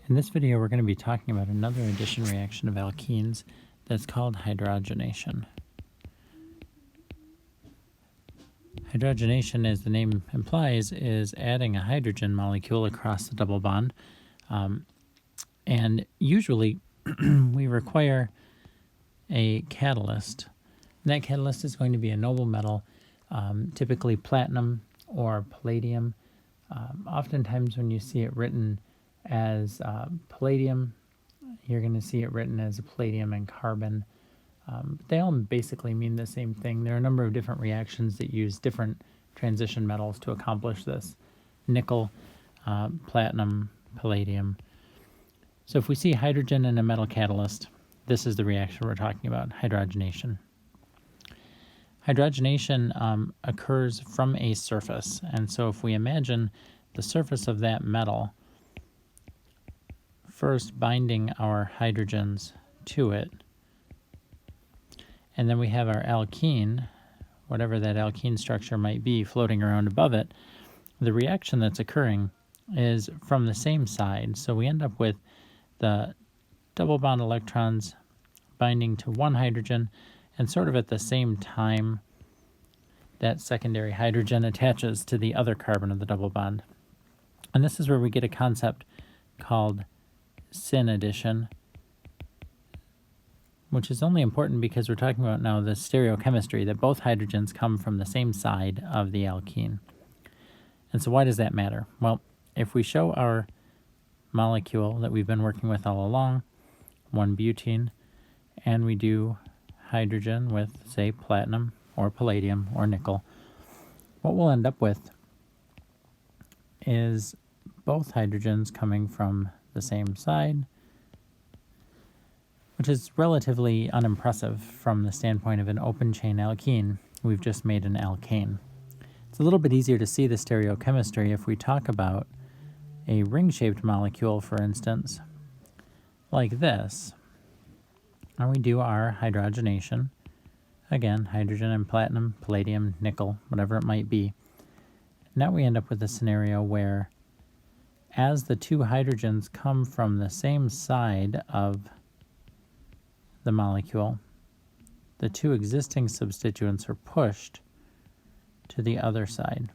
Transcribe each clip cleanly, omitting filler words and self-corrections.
In this video, we're going to be talking about another addition reaction of alkenes that's called hydrogenation. Hydrogenation, as the name implies, is adding a hydrogen molecule across the double bond. And usually we require a catalyst. And that catalyst is going to be a noble metal, typically platinum or palladium. Oftentimes when you see it written as palladium, you're going to see it written as a palladium and carbon. They all basically mean the same thing. There are a number of different reactions that use different transition metals to accomplish this. Nickel, platinum, palladium. So if we see hydrogen in a metal catalyst, this is the reaction we're talking about, hydrogenation. Hydrogenation occurs from a surface, and so if we imagine the surface of that metal first binding our hydrogens to it, and then we have our alkene, whatever that alkene structure might be, floating around above it, the reaction that's occurring is from the same side. So we end up with the double bond electrons binding to one hydrogen, and sort of at the same time that secondary hydrogen attaches to the other carbon of the double bond. And this is where we get a concept called syn addition, which is only important because we're talking about now the stereochemistry, that both hydrogens come from the same side of the alkene. And so why does that matter? Well, if we show our molecule that we've been working with all along, 1-butene, and we do hydrogen with, say, platinum or palladium or nickel, what we'll end up with is both hydrogens coming from the same side, which is relatively unimpressive from the standpoint of an open chain alkene. We've just made an alkane. It's a little bit easier to see the stereochemistry if we talk about a ring-shaped molecule, for instance, like this. And we do our hydrogenation. Again, hydrogen and platinum, palladium, nickel, whatever it might be. Now we end up with a scenario where as the two hydrogens come from the same side of the molecule, the two existing substituents are pushed to the other side.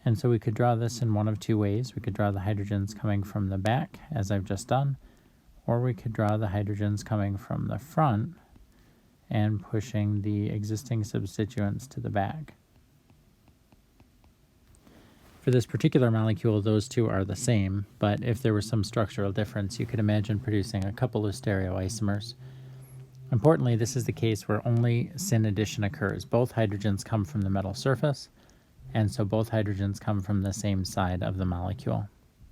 And so we could draw this in one of two ways. We could draw the hydrogens coming from the back, as I've just done, or we could draw the hydrogens coming from the front and pushing the existing substituents to the back. For this particular molecule, those two are the same, but if there was some structural difference, you could imagine producing a couple of stereoisomers. Importantly, this is the case where only syn addition occurs. Both hydrogens come from the metal surface, and so both hydrogens come from the same side of the molecule.